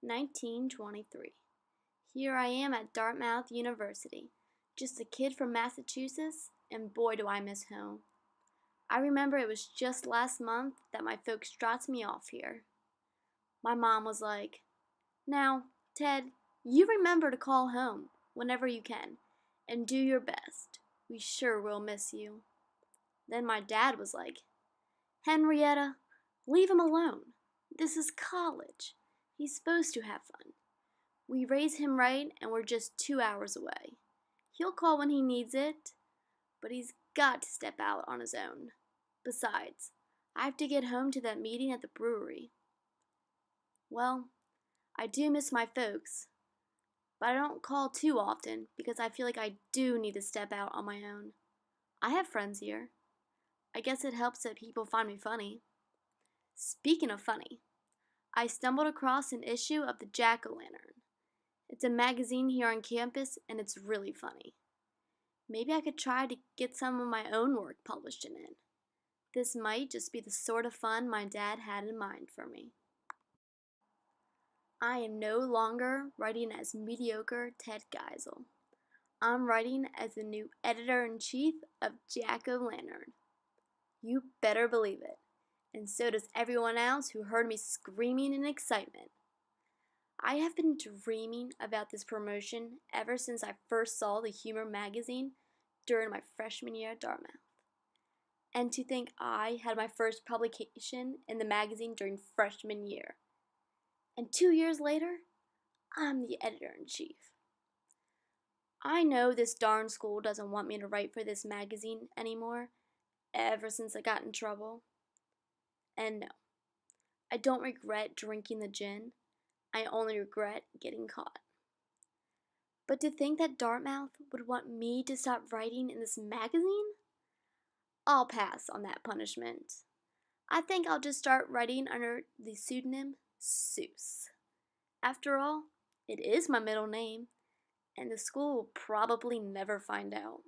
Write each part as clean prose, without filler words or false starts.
1923. Here I am at Dartmouth University, just a kid from Massachusetts, and boy do I miss home. I remember it was just last month that my folks dropped me off here. My mom was like, "Now, Ted, you remember to call home whenever you can, and do your best. We sure will miss you." Then my dad was like, "Henrietta, leave him alone. This is college. He's supposed to have fun. We raise him right, and we're just 2 hours away. He'll call when he needs it, but he's got to step out on his own. Besides, I have to get home to that meeting at the brewery." Well, I do miss my folks, but I don't call too often because I feel like I do need to step out on my own. I have friends here. I guess it helps that people find me funny. Speaking of funny, I stumbled across an issue of the Jack-O-Lantern. It's a magazine here on campus, and it's really funny. Maybe I could try to get some of my own work published in it. This might just be the sort of fun my dad had in mind for me. I am no longer writing as mediocre Ted Geisel. I'm writing as the new editor-in-chief of Jack-O-Lantern. You better believe it. And so does everyone else who heard me screaming in excitement. I have been dreaming about this promotion ever since I first saw the humor magazine during my freshman year at Dartmouth. And to think I had my first publication in the magazine during freshman year. And 2 years later, I'm the editor-in-chief. I know this darn school doesn't want me to write for this magazine anymore, ever since I got in trouble. And no, I don't regret drinking the gin. I only regret getting caught. But to think that Dartmouth would want me to stop writing in this magazine? I'll pass on that punishment. I think I'll just start writing under the pseudonym Seuss. After all, it is my middle name, and the school will probably never find out.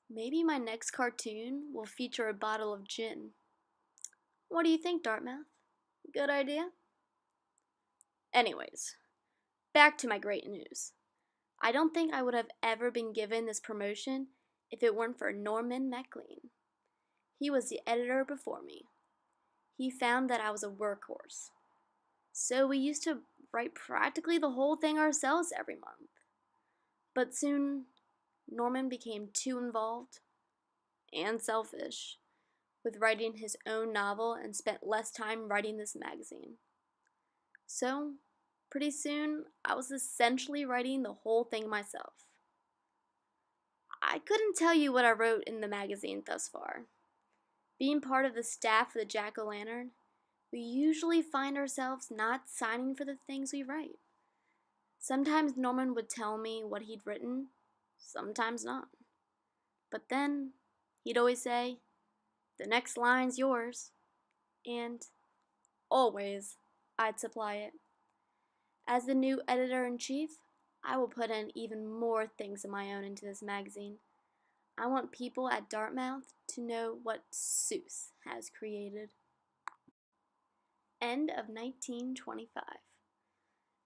Maybe my next cartoon will feature a bottle of gin. What do you think, Dartmouth? Good idea? Anyways, back to my great news. I don't think I would have ever been given this promotion if it weren't for Norman MacLean. He was the editor before me. He found that I was a workhorse. So we used to write practically the whole thing ourselves every month. But soon, Norman became too involved and selfish with writing his own novel and spent less time writing this magazine. So, pretty soon, I was essentially writing the whole thing myself. I couldn't tell you what I wrote in the magazine thus far. Being part of the staff of the Jack-O-Lantern, we usually find ourselves not signing for the things we write. Sometimes Norman would tell me what he'd written, sometimes not. But then, he'd always say, "The next line's yours." And always, I'd supply it. As the new editor-in-chief, I will put in even more things of my own into this magazine. I want people at Dartmouth to know what Seuss has created. End of 1925.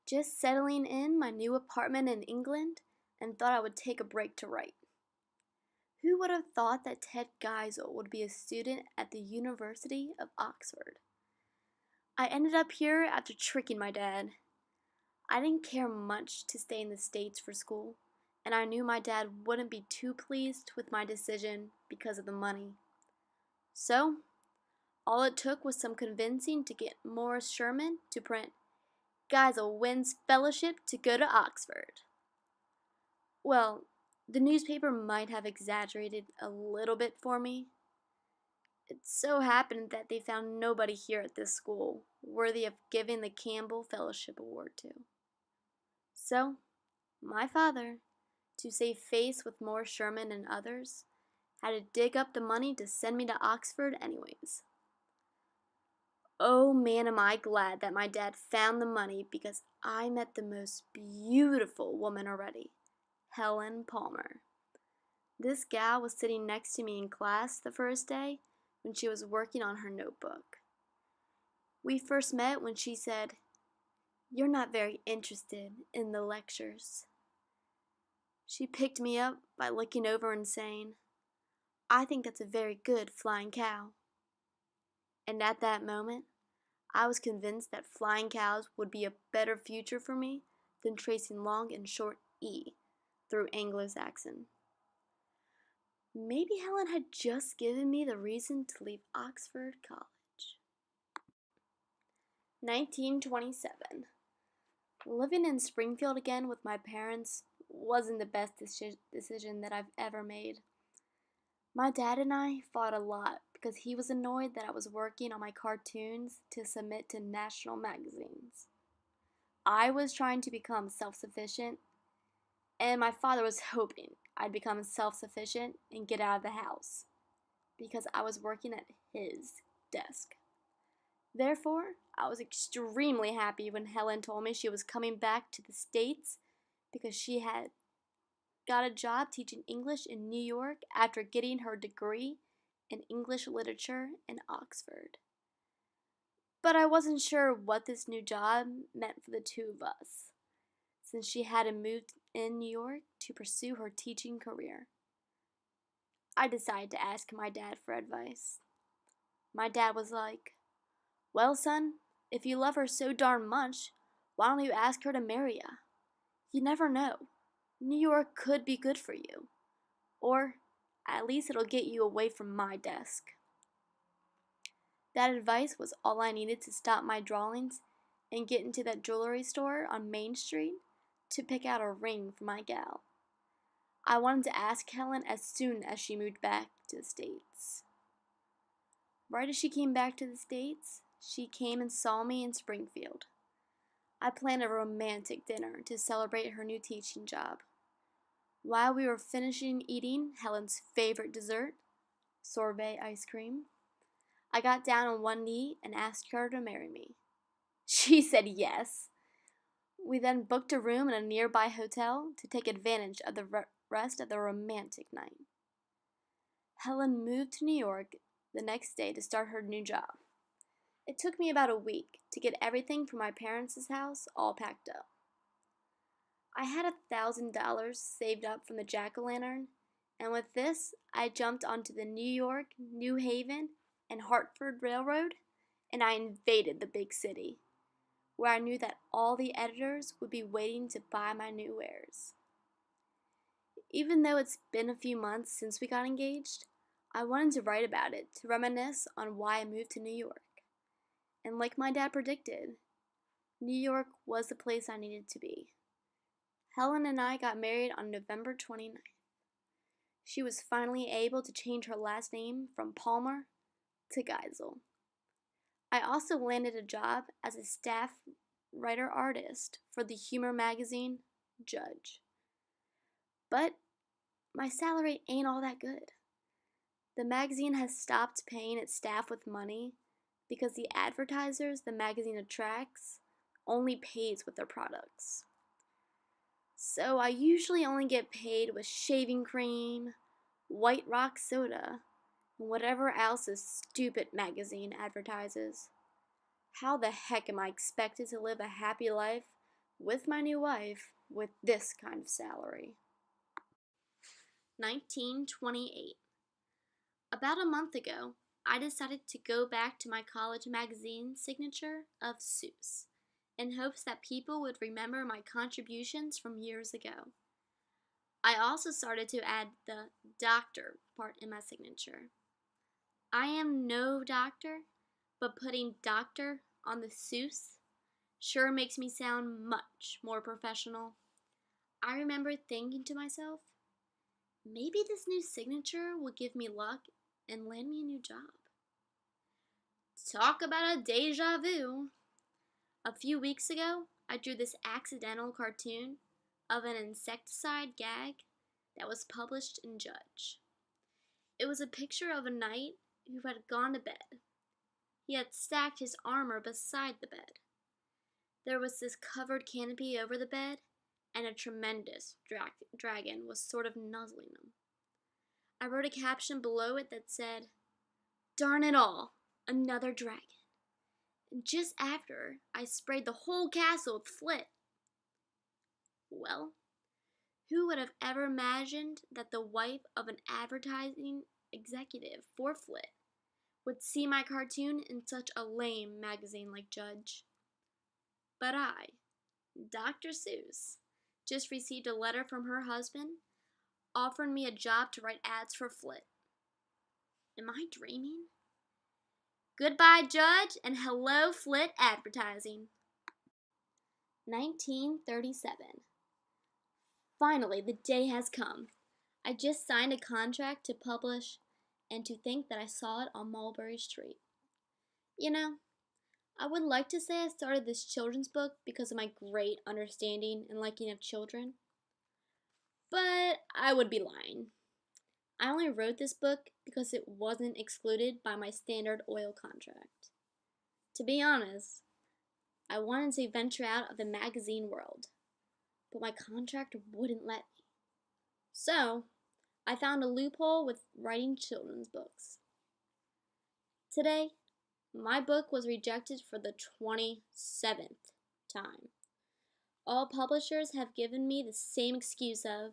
Just settling in my new apartment in England and thought I would take a break to write. Who would have thought that Ted Geisel would be a student at the University of Oxford? I ended up here after tricking my dad. I didn't care much to stay in the States for school, and I knew my dad wouldn't be too pleased with my decision because of the money. So, all it took was some convincing to get Morris Sherman to print "Geisel wins fellowship to go to Oxford." Well, the newspaper might have exaggerated a little bit for me. It so happened that they found nobody here at this school worthy of giving the Campbell Fellowship Award to. So, my father, to save face with Morris Sherman and others, had to dig up the money to send me to Oxford anyways. Oh man, am I glad that my dad found the money, because I met the most beautiful woman already, Helen Palmer. This gal was sitting next to me in class the first day when she was working on her notebook. We first met when she said, You're not very interested in the lectures." She picked me up by looking over and saying, "I think that's a very good flying cow." And at that moment, I was convinced that flying cows would be a better future for me than tracing long and short E through Anglo-Saxon. Maybe Helen had just given me the reason to leave Oxford College. 1927. Living in Springfield again with my parents wasn't the best decision that I've ever made. My dad and I fought a lot because he was annoyed that I was working on my cartoons to submit to national magazines. I was trying to become self-sufficient, and my father was hoping I'd become self-sufficient and get out of the house because I was working at his desk. Therefore, I was extremely happy when Helen told me she was coming back to the States because she had got a job teaching English in New York after getting her degree in English literature in Oxford. But I wasn't sure what this new job meant for the two of us, since she hadn't moved in New York to pursue her teaching career. I decided to ask my dad for advice. My dad was like, "Well, son, if you love her so darn much, why don't you ask her to marry you? You never know. New York could be good for you. Or, at least it'll get you away from my desk." That advice was all I needed to stop my drawings and get into that jewelry store on Main Street to pick out a ring for my gal. I wanted to ask Helen as soon as she moved back to the States. Right as she came back to the States, she came and saw me in Springfield. I planned a romantic dinner to celebrate her new teaching job. While we were finishing eating Helen's favorite dessert, sorbet ice cream, I got down on one knee and asked her to marry me. She said yes. We then booked a room in a nearby hotel to take advantage of the rest of the romantic night. Helen moved to New York the next day to start her new job. It took me about a week to get everything from my parents' house all packed up. I had $1,000 saved up from the jack-o'-lantern, and with this, I jumped onto the New York, New Haven, and Hartford Railroad, and I invaded the big city, where I knew that all the editors would be waiting to buy my new wares. Even though it's been a few months since we got engaged, I wanted to write about it to reminisce on why I moved to New York. And like my dad predicted, New York was the place I needed to be. Helen and I got married on November 29th. She was finally able to change her last name from Palmer to Geisel. I also landed a job as a staff writer-artist for the humor magazine, Judge. But my salary ain't all that good. The magazine has stopped paying its staff with money because the advertisers the magazine attracts only pays with their products. So I usually only get paid with shaving cream, White Rock soda, and whatever else this stupid magazine advertises. How the heck am I expected to live a happy life with my new wife with this kind of salary? 1928. About a month ago, I decided to go back to my college magazine signature of Seuss in hopes that people would remember my contributions from years ago. I also started to add the doctor part in my signature. I am no doctor, but putting doctor on the Seuss sure makes me sound much more professional. I remember thinking to myself, maybe this new signature will give me luck and land me a new job. Talk about a deja vu. A few weeks ago, I drew this accidental cartoon of an insecticide gag that was published in Judge. It was a picture of a knight who had gone to bed. He had stacked his armor beside the bed. There was this covered canopy over the bed, and a tremendous dragon was sort of nuzzling him. I wrote a caption below it that said, "Darn it all, another dragon." and just after I sprayed the whole castle with Flit. Well, who would have ever imagined that the wife of an advertising executive for Flit would see my cartoon in such a lame magazine like Judge? But I, Dr. Seuss, just received a letter from her husband offering me a job to write ads for Flit. Am I dreaming? Goodbye, Judge, and hello, Flit Advertising. 1937. Finally, the day has come. I just signed a contract to publish, and to think that I saw it on Mulberry Street. You know, I would like to say I started this children's book because of my great understanding and liking of children, but I would be lying. I only wrote this book because it wasn't excluded by my Standard Oil contract. To be honest, I wanted to venture out of the magazine world, but my contract wouldn't let me. So, I found a loophole with writing children's books. Today, my book was rejected for the 27th time. All publishers have given me the same excuse of,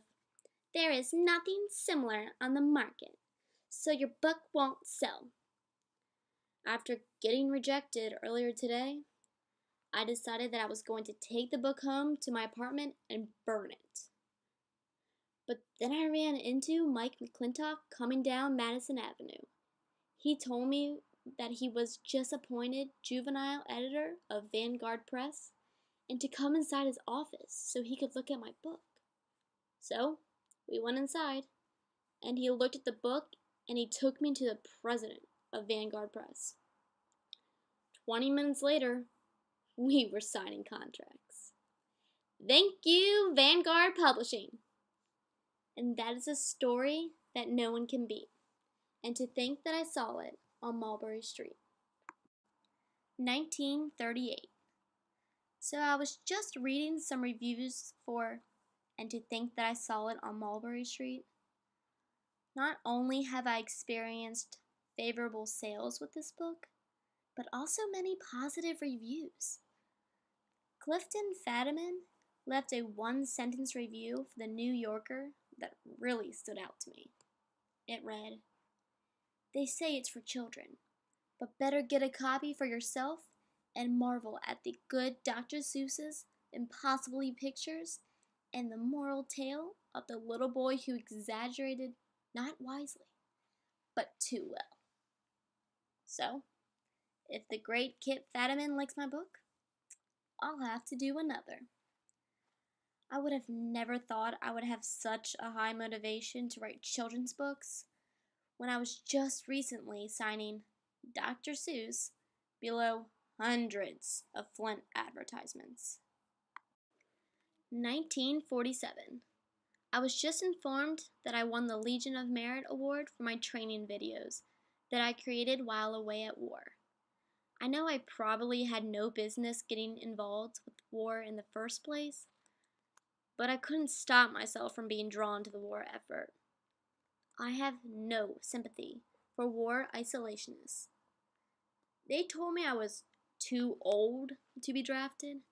there is nothing similar on the market, so your book won't sell. After getting rejected earlier today, I decided that I was going to take the book home to my apartment and burn it. But then I ran into Mike McClintock coming down Madison Avenue. He told me that he was just appointed juvenile editor of Vanguard Press and to come inside his office so he could look at my book. So, we went inside, and he looked at the book, and he took me to the president of Vanguard Press. 20 minutes later, we were signing contracts. Thank you, Vanguard Publishing! And that is a story that no one can beat. And to think that I saw it on Mulberry Street. 1938. So I was just reading some reviews for And to Think That I Saw It on Mulberry Street. Not only have I experienced favorable sales with this book, but also many positive reviews. Clifton Fadiman left a one-sentence review for the New Yorker that really stood out to me. It read, "They say it's for children, but better get a copy for yourself and marvel at the good Dr. Seuss's impossibly pictures and the moral tale of the little boy who exaggerated not wisely, but too well." So, if the great Kit Fadiman likes my book, I'll have to do another. I would have never thought I would have such a high motivation to write children's books when I was just recently signing Dr. Seuss below hundreds of Flint advertisements. 1947. I was just informed that I won the Legion of Merit Award for my training videos that I created while away at war. I know I probably had no business getting involved with war in the first place, but I couldn't stop myself from being drawn to the war effort. I have no sympathy for war isolationists. They told me I was too old to be drafted,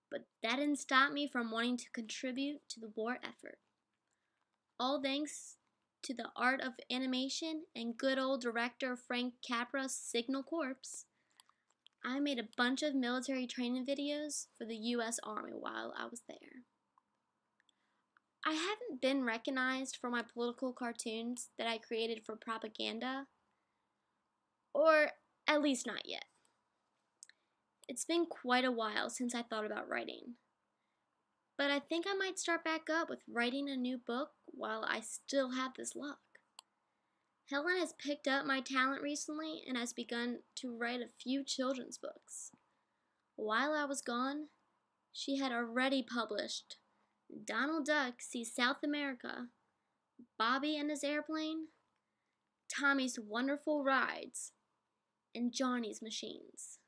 but that didn't stop me from wanting to contribute to the war effort. All thanks to the art of animation and good old director Frank Capra's Signal Corps, I made a bunch of military training videos for the U.S. Army while I was there. I haven't been recognized for my political cartoons that I created for propaganda, or at least not yet. It's been quite a while since I thought about writing, but I think I might start back up with writing a new book while I still have this luck. Helen has picked up my talent recently and has begun to write a few children's books. While I was gone, she had already published Donald Duck Sees South America, Bobby and His Airplane, Tommy's Wonderful Rides, and Johnny's Machines.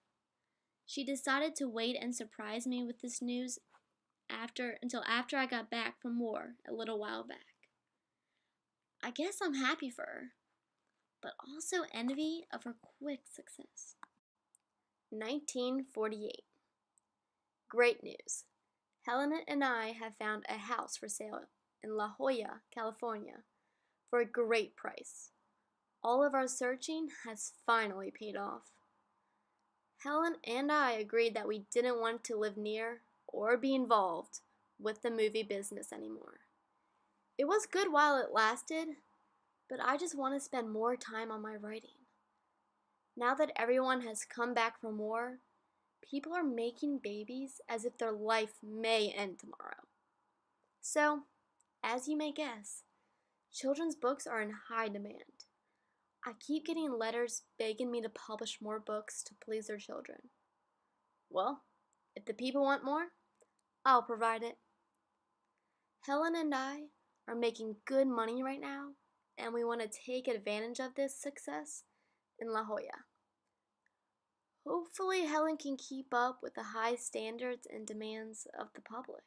She decided to wait and surprise me with this news until after I got back from war a little while back. I guess I'm happy for her, but also envy of her quick success. 1948. Great news! Helen and I have found a house for sale in La Jolla, California, for a great price. All of our searching has finally paid off. Helen and I agreed that we didn't want to live near or be involved with the movie business anymore. It was good while it lasted, but I just want to spend more time on my writing. Now that everyone has come back from war, people are making babies as if their life may end tomorrow. So, as you may guess, children's books are in high demand. I keep getting letters begging me to publish more books to please their children. Well, if the people want more, I'll provide it. Helen and I are making good money right now, and we want to take advantage of this success in La Jolla. Hopefully, Helen can keep up with the high standards and demands of the public.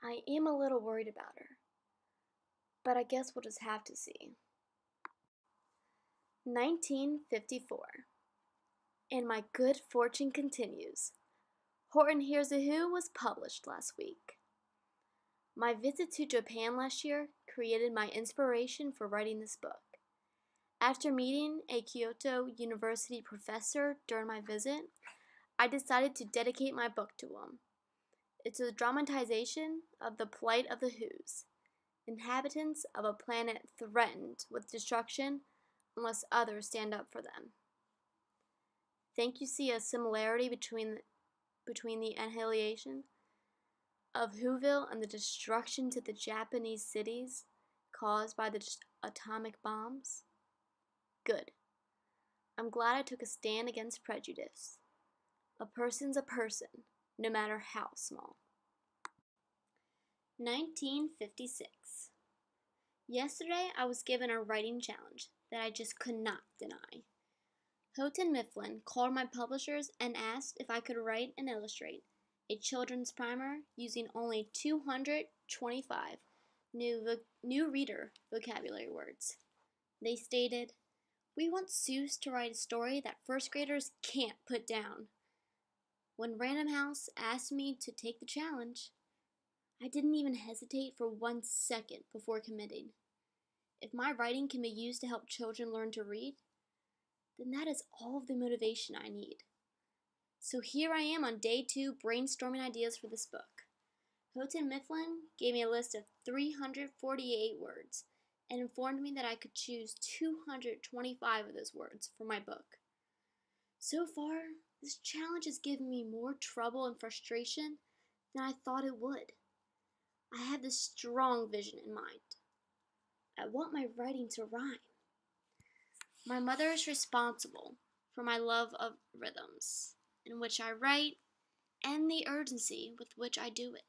I am a little worried about her, but I guess we'll just have to see. 1954. And my good fortune continues. Horton Hears a Who was published last week. My visit to Japan last year created my inspiration for writing this book. After meeting a Kyoto University professor during my visit, I decided to dedicate my book to him. It's a dramatization of the plight of the Whos, inhabitants of a planet threatened with destruction unless others stand up for them. Think you see a similarity between the annihilation of Whoville and the destruction to the Japanese cities caused by the atomic bombs? Good. I'm glad I took a stand against prejudice. A person's a person, no matter how small. 1956. Yesterday, I was given a writing challenge that I just could not deny. Houghton Mifflin called my publishers and asked if I could write and illustrate a children's primer using only 225 new reader vocabulary words. They stated, "We want Seuss to write a story that first graders can't put down." When Random House asked me to take the challenge, I didn't even hesitate for 1 second before committing. If my writing can be used to help children learn to read, then that is all of the motivation I need. So here I am on day 2 brainstorming ideas for this book. Houghton Mifflin gave me a list of 348 words and informed me that I could choose 225 of those words for my book. So far, this challenge has given me more trouble and frustration than I thought it would. I have this strong vision in mind. I want my writing to rhyme. My mother is responsible for my love of rhythms in which I write and the urgency with which I do it.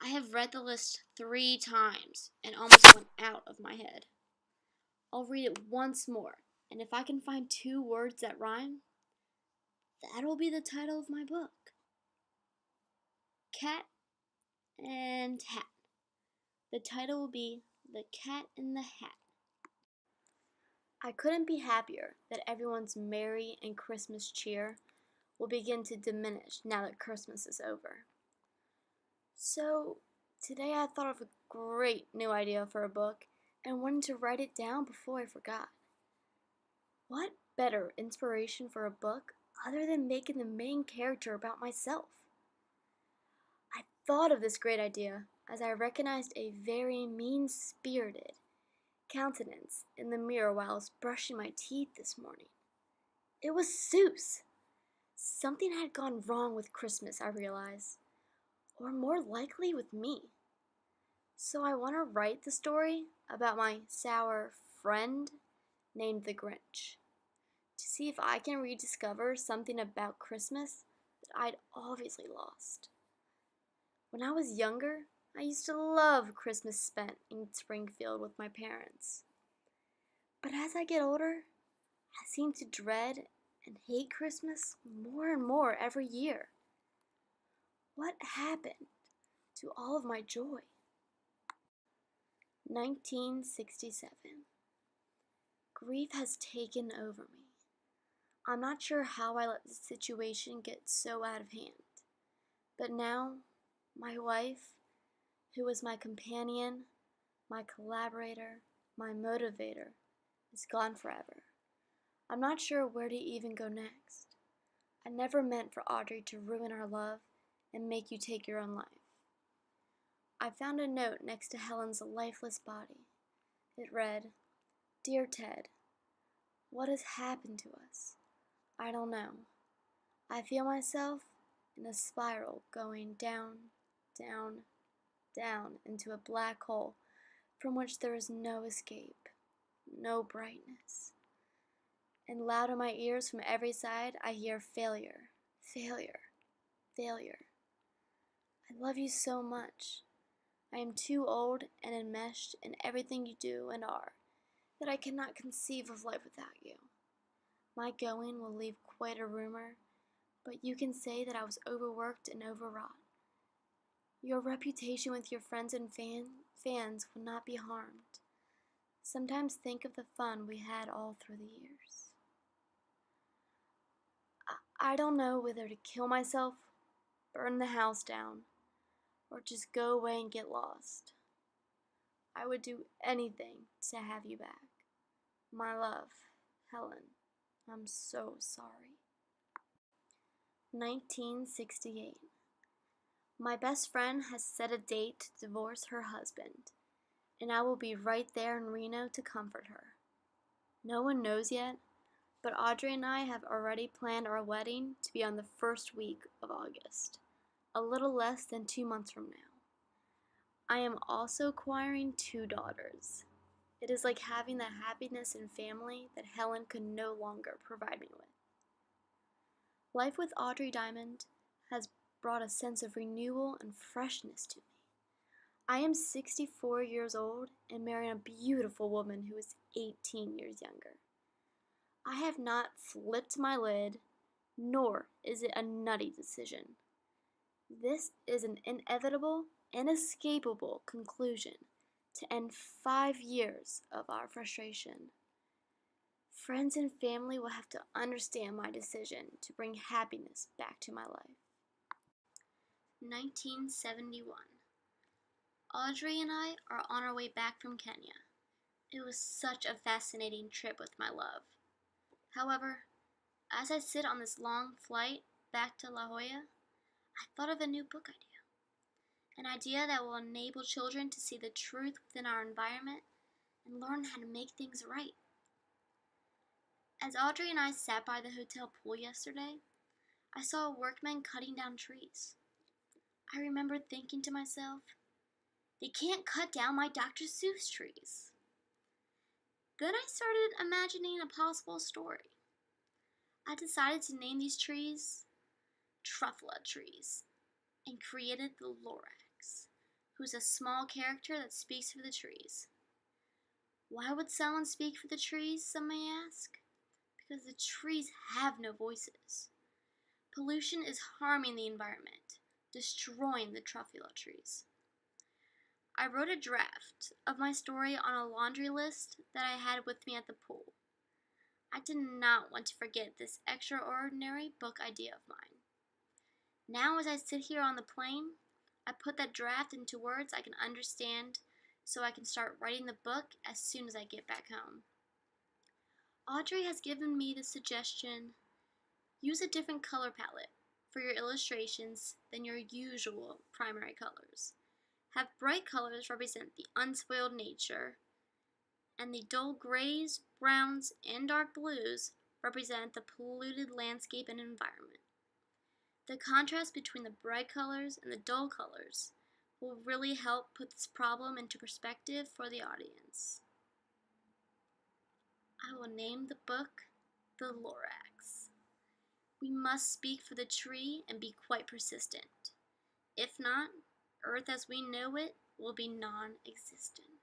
I have read the list 3 times and almost went out of my head. I'll read it once more, and if I can find 2 words that rhyme, that'll be the title of my book. Cat and Hat. The title will be The Cat in the Hat. I couldn't be happier that everyone's merry and Christmas cheer will begin to diminish now that Christmas is over. So, today I thought of a great new idea for a book and wanted to write it down before I forgot. What better inspiration for a book other than making the main character about myself? I thought of this great idea as I recognized a very mean-spirited countenance in the mirror while I was brushing my teeth this morning. It was Seuss. Something had gone wrong with Christmas, I realized, or more likely with me. So I want to write the story about my sour friend named the Grinch, to see if I can rediscover something about Christmas that I'd obviously lost. When I was younger, I used to love Christmas spent in Springfield with my parents. But as I get older, I seem to dread and hate Christmas more and more every year. What happened to all of my joy? 1967. Grief has taken over me. I'm not sure how I let the situation get so out of hand, but now my wife, who was my companion, my collaborator, my motivator, is gone forever. I'm not sure where to even go next. I never meant for Audrey to ruin our love and make you take your own life. I found a note next to Helen's lifeless body. It read, "Dear Ted, what has happened to us? I don't know. I feel myself in a spiral going down, down, down into a black hole from which there is no escape, no brightness. And loud in my ears from every side I hear failure, failure, failure. I love you so much. I am too old and enmeshed in everything you do and are that I cannot conceive of life without you. My going will leave quite a rumor, but you can say that I was overworked and overwrought. Your reputation with your friends and fans will not be harmed. Sometimes think of the fun we had all through the years. I don't know whether to kill myself, burn the house down, or just go away and get lost. I would do anything to have you back. My love, Helen. I'm so sorry." 1968. My best friend has set a date to divorce her husband, and I will be right there in Reno to comfort her. No one knows yet, but Audrey and I have already planned our wedding to be on the first week of August, a little less than 2 months from now. I am also acquiring 2 daughters. It is like having the happiness and family that Helen could no longer provide me with. Life with Audrey Diamond has brought a sense of renewal and freshness to me. I am 64 years old and marrying a beautiful woman who is 18 years younger. I have not flipped my lid, nor is it a nutty decision. This is an inevitable, inescapable conclusion to end 5 years of our frustration. Friends and family will have to understand my decision to bring happiness back to my life. 1971. Audrey and I are on our way back from Kenya. It was such a fascinating trip with my love. However, as I sit on this long flight back to La Jolla, I thought of a new book idea. An idea that will enable children to see the truth within our environment and learn how to make things right. As Audrey and I sat by the hotel pool yesterday, I saw a workman cutting down trees. I remembered thinking to myself, they can't cut down my Dr. Seuss trees. Then I started imagining a possible story. I decided to name these trees Truffula trees and created the Lorax, who's a small character that speaks for the trees. Why would someone speak for the trees, some may ask? Because the trees have no voices. Pollution is harming the environment, destroying the truffula trees. I wrote a draft of my story on a laundry list that I had with me at the pool. I did not want to forget this extraordinary book idea of mine. Now as I sit here on the plane, I put that draft into words I can understand so I can start writing the book as soon as I get back home. Audrey has given me the suggestion, use a different color palette for your illustrations than your usual primary colors. Have bright colors represent the unspoiled nature, and the dull grays, browns, and dark blues represent the polluted landscape and environment. The contrast between the bright colors and the dull colors will really help put this problem into perspective for the audience. I will name the book The Lorax. We must speak for the tree and be quite persistent. If not, Earth as we know it will be non-existent.